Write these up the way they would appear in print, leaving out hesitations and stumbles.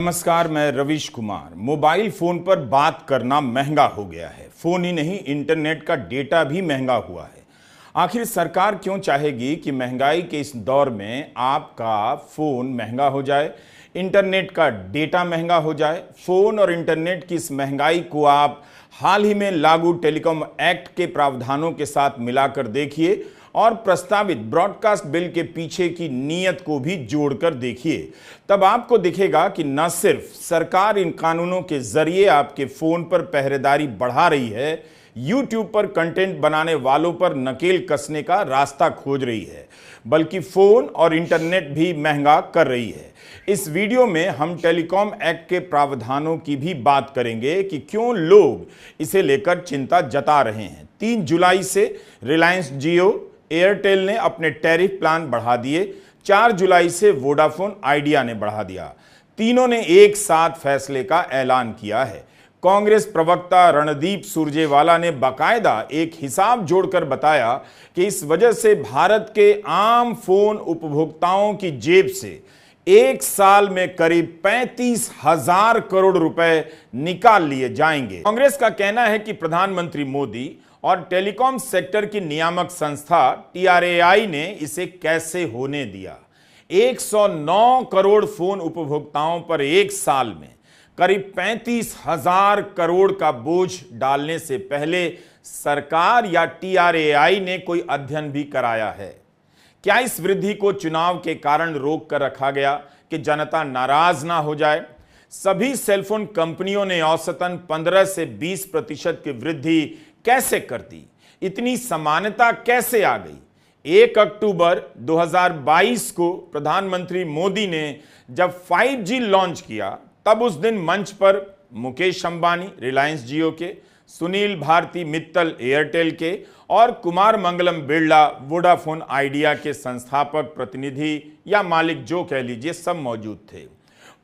नमस्कार, मैं Ravish Kumar. Mobile phone पर बात करना महंगा हो गया है। फोन ही नहीं, इंटरनेट का डेटा भी महंगा हुआ है। आखिर सरकार क्यों चाहेगी कि महंगाई के इस दौर में आपका फोन महंगा हो जाए, इंटरनेट का डेटा महंगा हो जाए? फोन और इंटरनेट की इस महंगाई को आप हाल ही में लागू टेलीकॉम एक्ट के प्रावधानों के साथ मिलाकर देखिए और प्रस्तावित ब्रॉडकास्ट बिल के पीछे की नीयत को भी जोड़कर देखिए। तब आपको दिखेगा कि न सिर्फ सरकार इन कानूनों के जरिए आपके फोन पर पहरेदारी बढ़ा रही है, यूट्यूब पर कंटेंट बनाने वालों पर नकेल कसने का रास्ता खोज रही है, बल्कि फोन और इंटरनेट भी महंगा कर रही है। इस वीडियो में हम टेलीकॉम एक्ट के प्रावधानों की भी बात करेंगे कि क्यों लोग इसे लेकर चिंता जता रहे हैं। 3 जुलाई से रिलायंस जियो, एयरटेल ने अपने टैरिफ प्लान बढ़ा दिए। 4 जुलाई से वोडाफोन आइडिया ने बढ़ा दिया। तीनों ने एक साथ फैसले का ऐलान किया है। कांग्रेस प्रवक्ता रणदीप सुरजेवाला ने बाकायदा एक हिसाब जोड़कर बताया कि इस वजह से भारत के आम फोन उपभोक्ताओं की जेब से एक साल में करीब 35,000 करोड़ रुपए निकाल लिए जाएंगे। कांग्रेस का कहना है कि प्रधानमंत्री मोदी और टेलीकॉम सेक्टर की नियामक संस्था TRAI ने इसे कैसे होने दिया। 109 करोड़ फोन उपभोक्ताओं पर एक साल में करीब 35,000 करोड़ का बोझ डालने से पहले सरकार या TRAI ने कोई अध्ययन भी कराया है? क्या इस वृद्धि को चुनाव के कारण रोक कर रखा गया कि जनता नाराज ना हो जाए? सभी सेलफोन कंपनियों ने औसतन 15 से 20% की वृद्धि कैसे कर दी? इतनी समानता कैसे आ गई? 1 अक्टूबर 2022 को प्रधानमंत्री मोदी ने जब 5G लॉन्च किया, तब उस दिन मंच पर मुकेश अंबानी रिलायंस जियो के, सुनील भारती मित्तल एयरटेल के और कुमार मंगलम बिरला वोडाफोन आइडिया के संस्थापक, प्रतिनिधि या मालिक जो कह लीजिए, सब मौजूद थे।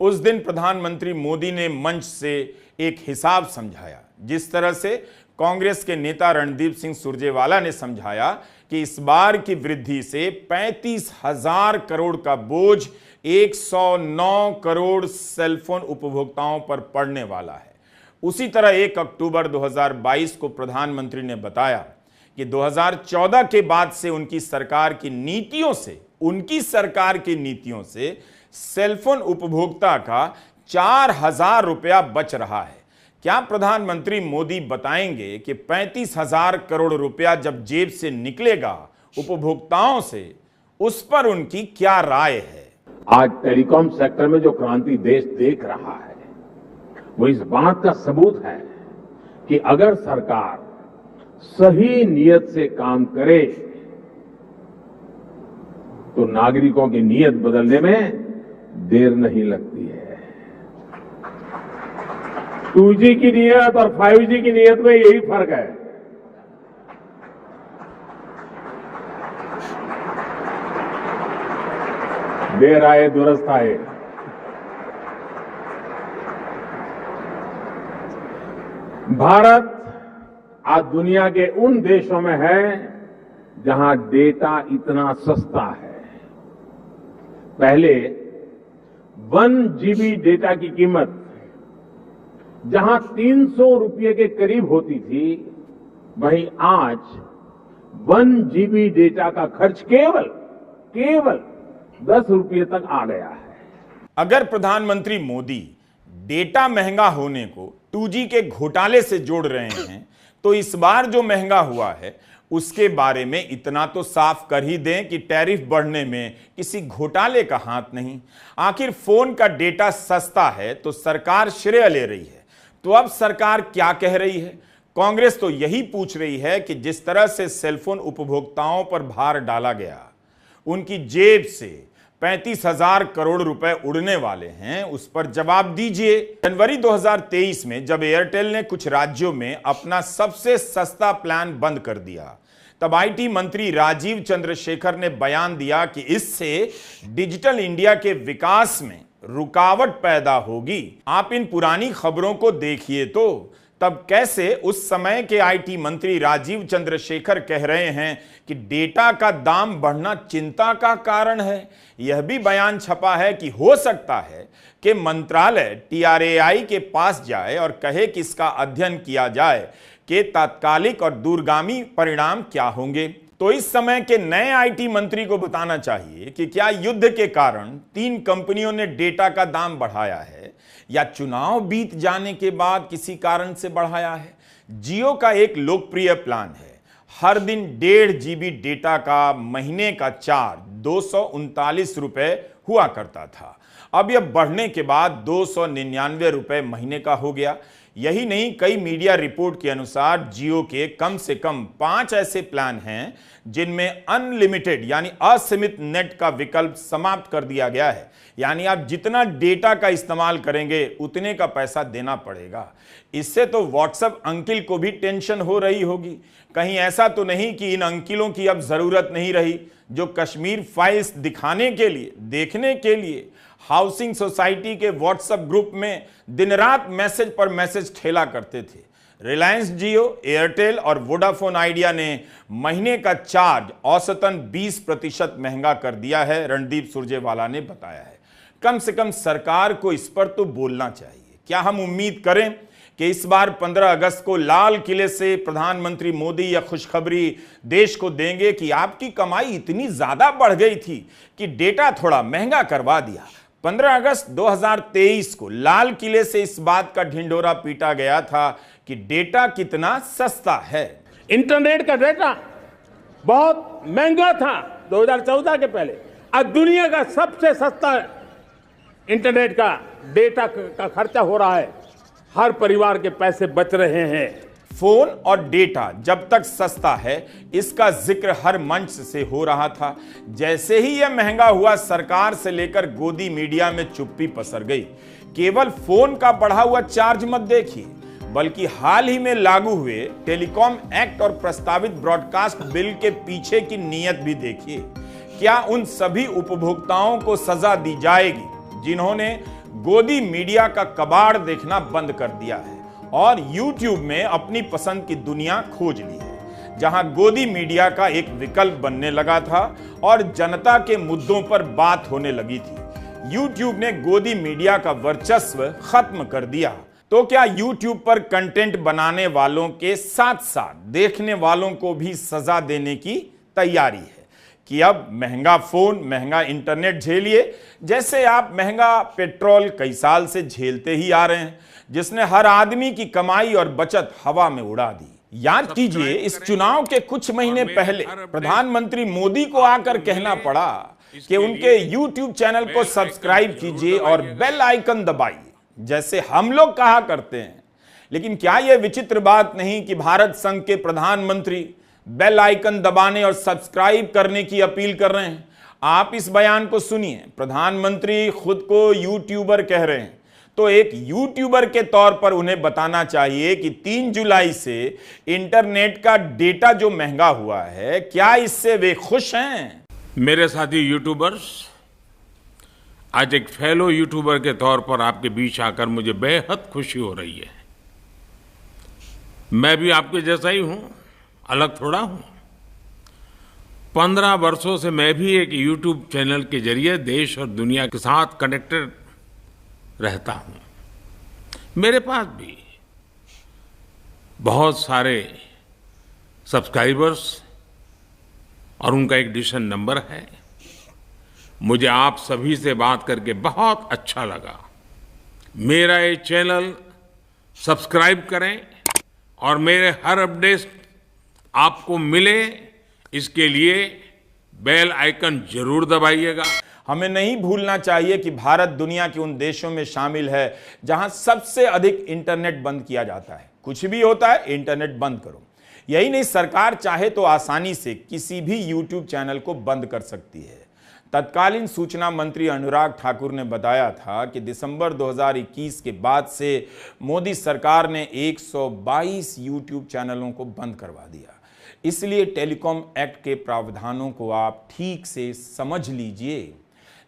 उस दिन प्रधानमंत्री मोदी ने मंच से एक हिसाब समझाया, जिस तरह से कांग्रेस के नेता रणदीप सिंह सुरजेवाला ने समझाया कि इस बार की वृद्धि से 35,000 करोड़ का बोझ 109 करोड़ सेलफोन उपभोक्ताओं पर पड़ने वाला है। उसी तरह 1 अक्टूबर 2022 को प्रधानमंत्री ने बताया कि 2014 के बाद से उनकी सरकार की नीतियों से सेलफोन उपभोक्ता का 4,000 रुपया बच रहा है। क्या प्रधानमंत्री मोदी बताएंगे कि 35,000 करोड़ रुपया जब जेब से निकलेगा उपभोक्ताओं से, उस पर उनकी क्या राय है? आज टेलीकॉम सेक्टर में जो क्रांति देश देख रहा है, वो इस बात का सबूत है कि अगर सरकार सही नीयत से काम करे तो नागरिकों की नीयत बदलने में देर नहीं लगती है। 2G की नीयत और 5G की नीयत में यही फर्क है। देर आए दुरुस्त आए। भारत आज दुनिया के उन देशों में है जहां डेटा इतना सस्ता है। पहले 1 GB डेटा की कीमत जहां 300 रुपये के करीब होती थी, वहीं आज 1 GB डेटा का खर्च केवल 10 रुपये तक आ गया है। अगर प्रधानमंत्री मोदी डेटा महंगा होने को 2G के घोटाले से जोड़ रहे हैं, तो इस बार जो महंगा हुआ है उसके बारे में इतना तो साफ कर ही दें कि टैरिफ बढ़ने में किसी घोटाले का हाथ नहीं। आखिर फोन का डेटा सस्ता है तो सरकार श्रेय ले रही है। तो अब सरकार क्या कह रही है? कांग्रेस तो यही पूछ रही है कि जिस तरह से सेलफोन उपभोक्ताओं पर भार डाला गया, उनकी जेब से 35,000 करोड़ रुपए उड़ने वाले हैं, उस पर जवाब दीजिए। जनवरी 2023 में जब एयरटेल ने कुछ राज्यों में अपना सबसे सस्ता प्लान बंद कर दिया, तब IT मंत्री राजीव चंद्रशेखर ने बयान दिया कि इससे डिजिटल इंडिया के विकास में रुकावट पैदा होगी। आप इन पुरानी खबरों को देखिए तो तब कैसे उस समय के आईटी मंत्री राजीव चंद्रशेखर कह रहे हैं कि डेटा का दाम बढ़ना चिंता का कारण है। यह भी बयान छपा है कि हो सकता है कि मंत्रालय TRAI के पास जाए और कहे कि इसका अध्ययन किया जाए कि तात्कालिक और दूरगामी परिणाम क्या होंगे। तो इस समय के नए आईटी मंत्री को बताना चाहिए कि क्या युद्ध के कारण 3 कंपनियों ने डेटा का दाम बढ़ाया है या चुनाव बीत जाने के बाद किसी कारण से बढ़ाया है। जियो का एक लोकप्रिय प्लान है, हर दिन 1.5 GB डेटा का महीने का चार्ज 239 रुपए हुआ करता था। अब यह बढ़ने के बाद 299 रुपए महीने का हो गया। यही नहीं, कई मीडिया रिपोर्ट के अनुसार जियो के कम से कम 5 ऐसे प्लान हैं जिनमें अनलिमिटेड यानी असीमित नेट का विकल्प समाप्त कर दिया गया है। यानी आप जितना डेटा का इस्तेमाल करेंगे उतने का पैसा देना पड़ेगा। इससे तो व्हाट्सएप अंकिल को भी टेंशन हो रही होगी। कहीं ऐसा तो नहीं कि इन अंकिलों की अब जरूरत नहीं रही जो कश्मीर फाइल्स दिखाने के लिए, देखने के लिए हाउसिंग सोसाइटी के व्हाट्सएप ग्रुप में दिन रात मैसेज पर मैसेज ठेला करते थे। रिलायंस जियो, एयरटेल और वोडाफोन आइडिया ने महीने का चार्ज औसतन 20% महंगा कर दिया है, रणदीप सुरजेवाला ने बताया है। कम से कम सरकार को इस पर तो बोलना चाहिए। क्या हम उम्मीद करें कि इस बार 15 अगस्त को लाल किले से प्रधानमंत्री मोदी यह खुशखबरी देश को देंगे कि आपकी कमाई इतनी ज्यादा बढ़ गई थी कि डेटा थोड़ा महंगा करवा दिया। 15 अगस्त 2023 को लाल किले से इस बात का ढिंढोरा पीटा गया था कि डेटा कितना सस्ता है। इंटरनेट का डेटा बहुत महंगा था 2014 के पहले। आज दुनिया का सबसे सस्ता इंटरनेट का डेटा का खर्चा हो रहा है। हर परिवार के पैसे बच रहे हैं। फोन और डेटा जब तक सस्ता है इसका जिक्र हर मंच से हो रहा था। जैसे ही यह महंगा हुआ, सरकार से लेकर गोदी मीडिया में चुप्पी पसर गई। केवल फोन का बढ़ा हुआ चार्ज मत देखिए, बल्कि हाल ही में लागू हुए टेलीकॉम एक्ट और प्रस्तावित ब्रॉडकास्ट बिल के पीछे की नीयत भी देखिए। क्या उन सभी उपभोक्ताओं को सजा दी जाएगी जिन्होंने गोदी मीडिया का कबाड़ देखना बंद कर दिया है और YouTube में अपनी पसंद की दुनिया खोज ली है, जहां गोदी मीडिया का एक विकल्प बनने लगा था और जनता के मुद्दों पर बात होने लगी थी। YouTube ने गोदी मीडिया का वर्चस्व खत्म कर दिया। तो क्या YouTube पर कंटेंट बनाने वालों के साथ साथ देखने वालों को भी सजा देने की तैयारी है कि अब महंगा फोन, महंगा इंटरनेट झेलिए, जैसे आप महंगा पेट्रोल कई साल से झेलते ही आ रहे हैं, जिसने हर आदमी की कमाई और बचत हवा में उड़ा दी। याद कीजिए, इस चुनाव के कुछ महीने पहले प्रधानमंत्री मोदी को आकर कहना पड़ा कि उनके YouTube चैनल को सब्सक्राइब कीजिए और बेल आइकन दबाइए, जैसे हम लोग कहा करते हैं। लेकिन क्या यह विचित्र बात नहीं कि भारत संघ के प्रधानमंत्री बेल आइकन दबाने और सब्सक्राइब करने की अपील कर रहे हैं। आप इस बयान को सुनिए। प्रधानमंत्री खुद को यूट्यूबर कह रहे हैं, तो एक यूट्यूबर के तौर पर उन्हें बताना चाहिए कि 3 जुलाई से इंटरनेट का डेटा जो महंगा हुआ है, क्या इससे वे खुश हैं? मेरे साथी यूट्यूबर्स, आज एक फेलो यूट्यूबर के तौर पर आपके बीच आकर मुझे बेहद खुशी हो रही है। मैं भी आपके जैसा ही हूं, अलग थोड़ा हूं। 15 वर्षों से मैं भी एक यूट्यूब चैनल के जरिए देश और दुनिया के साथ कनेक्टेड रहता हूं। मेरे पास भी बहुत सारे सब्सक्राइबर्स और उनका एक डिसीजन नंबर है। मुझे आप सभी से बात करके बहुत अच्छा लगा। मेरा ये चैनल सब्सक्राइब करें और मेरे हर अपडेट आपको मिले, इसके लिए बेल आइकन जरूर दबाइएगा। हमें नहीं भूलना चाहिए कि भारत दुनिया के उन देशों में शामिल है जहां सबसे अधिक इंटरनेट बंद किया जाता है। कुछ भी होता है, इंटरनेट बंद करो। यही नहीं, सरकार चाहे तो आसानी से किसी भी YouTube चैनल को बंद कर सकती है। तत्कालीन सूचना मंत्री अनुराग ठाकुर ने बताया था कि दिसंबर 2021 के बाद से मोदी सरकार ने 122 YouTube चैनलों को बंद करवा दिया। इसलिए टेलीकॉम एक्ट के प्रावधानों को आप ठीक से समझ लीजिए।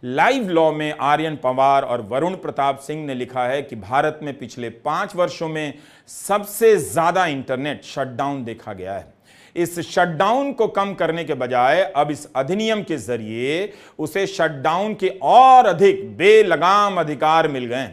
लाइव लॉ में आर्यन पवार और वरुण प्रताप सिंह ने लिखा है कि भारत में पिछले 5 वर्षों में सबसे ज्यादा इंटरनेट शटडाउन देखा गया है। इस शटडाउन को कम करने के बजाय अब इस अधिनियम के जरिए उसे शटडाउन के और अधिक बेलगाम अधिकार मिल गए।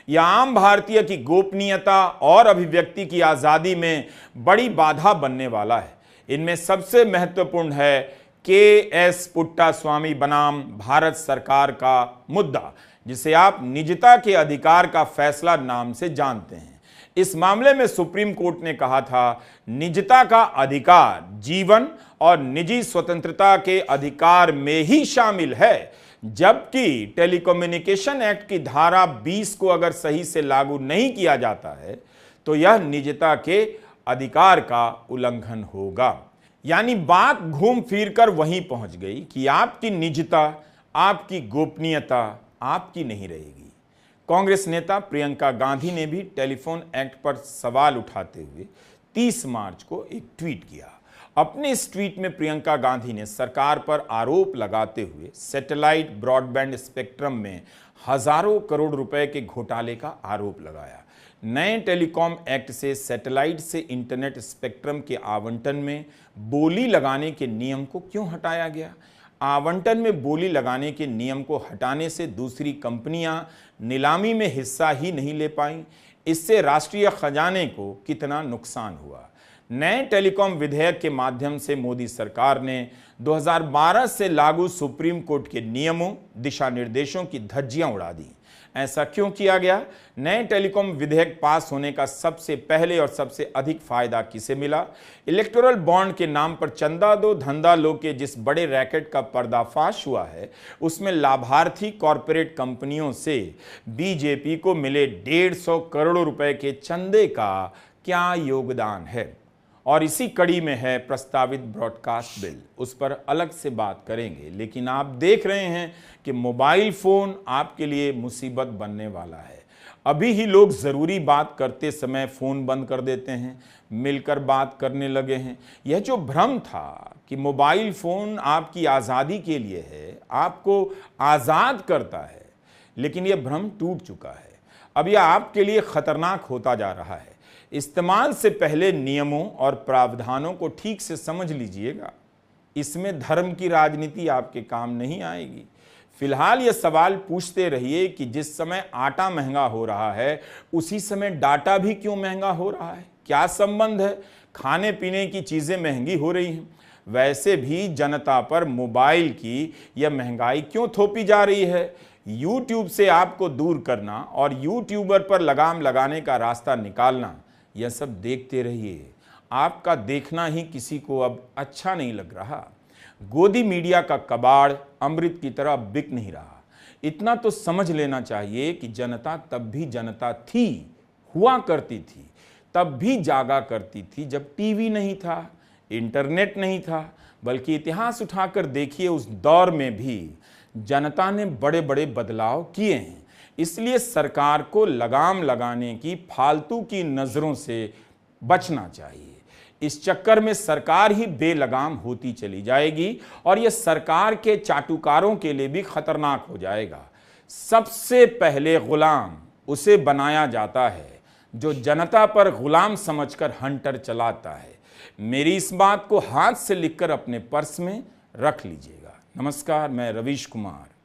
यह आम भारतीय की गोपनीयता और अभिव्यक्ति की आजादी में बड़ी बाधा बनने वाला है। इनमें सबसे महत्वपूर्ण है के.एस. पुट्टास्वामी बनाम भारत सरकार का मुद्दा, जिसे आप निजता के अधिकार का फैसला नाम से जानते हैं। इस मामले में सुप्रीम कोर्ट ने कहा था, निजता का अधिकार जीवन और निजी स्वतंत्रता के अधिकार में ही शामिल है, जबकि टेलीकम्युनिकेशन एक्ट की धारा 20 को अगर सही से लागू नहीं किया जाता है तो यह निजता के अधिकार का उल्लंघन होगा। यानी बात घूम फिर कर वहीं पहुंच गई कि आपकी निजता, आपकी गोपनीयता आपकी नहीं रहेगी। कांग्रेस नेता प्रियंका गांधी ने भी टेलीफोन एक्ट पर सवाल उठाते हुए 30 मार्च को एक ट्वीट किया। अपने इस ट्वीट में प्रियंका गांधी ने सरकार पर आरोप लगाते हुए सैटेलाइट ब्रॉडबैंड स्पेक्ट्रम में हजारों करोड़ रुपए के घोटाले का आरोप लगाया। नए टेलीकॉम एक्ट से सैटेलाइट से इंटरनेट स्पेक्ट्रम के आवंटन में बोली लगाने के नियम को क्यों हटाया गया? आवंटन में बोली लगाने के नियम को हटाने से दूसरी कंपनियां नीलामी में हिस्सा ही नहीं ले पाईं। इससे राष्ट्रीय खजाने को कितना नुकसान हुआ। नए टेलीकॉम विधेयक के माध्यम से मोदी सरकार ने 2012 से लागू सुप्रीम कोर्ट के नियमों, दिशा निर्देशों की धज्जियां उड़ा दी। ऐसा क्यों किया गया? नए टेलीकॉम विधेयक पास होने का सबसे पहले और सबसे अधिक फायदा किसे मिला? इलेक्टोरल बॉन्ड के नाम पर चंदा दो धंधा लो के जिस बड़े रैकेट का पर्दाफाश हुआ है, उसमें लाभार्थी कॉरपोरेट कंपनियों से बीजेपी को मिले 150 करोड़ रुपए के चंदे का क्या योगदान है? और इसी कड़ी में है प्रस्तावित ब्रॉडकास्ट बिल। उस पर अलग से बात करेंगे, लेकिन आप देख रहे हैं कि मोबाइल फोन आपके लिए मुसीबत बनने वाला है। अभी ही लोग जरूरी बात करते समय फोन बंद कर देते हैं, मिलकर बात करने लगे हैं। यह जो भ्रम था कि मोबाइल फोन आपकी आज़ादी के लिए है, आपको आज़ाद करता है, लेकिन यह भ्रम टूट चुका है। अब यह आपके लिए खतरनाक होता जा रहा है। इस्तेमाल से पहले नियमों और प्रावधानों को ठीक से समझ लीजिएगा। इसमें धर्म की राजनीति आपके काम नहीं आएगी। फिलहाल यह सवाल पूछते रहिए कि जिस समय आटा महंगा हो रहा है, उसी समय डाटा भी क्यों महंगा हो रहा है? क्या संबंध है? खाने पीने की चीजें महंगी हो रही हैं, वैसे भी जनता पर मोबाइल की यह महंगाई क्यों थोपी जा रही है? यूट्यूब से आपको दूर करना और यूट्यूबर पर लगाम लगाने का रास्ता निकालना, यह सब देखते रहिए। आपका देखना ही किसी को अब अच्छा नहीं लग रहा। गोदी मीडिया का कबाड़ अमृत की तरह बिक नहीं रहा। इतना तो समझ लेना चाहिए कि जनता तब भी जनता थी, हुआ करती थी, तब भी जागा करती थी जब टीवी नहीं था, इंटरनेट नहीं था। बल्कि इतिहास उठाकर देखिए, उस दौर में भी जनता ने बड़े बड़े बदलाव किए हैं। इसलिए सरकार को लगाम लगाने की फालतू की नजरों से बचना चाहिए। इस चक्कर में सरकार ही बेलगाम होती चली जाएगी और यह सरकार के चाटुकारों के लिए भी खतरनाक हो जाएगा। सबसे पहले गुलाम उसे बनाया जाता है जो जनता पर गुलाम समझकर हंटर चलाता है। मेरी इस बात को हाथ से लिखकर अपने पर्स में रख लीजिएगा। नमस्कार, मैं रवीश कुमार।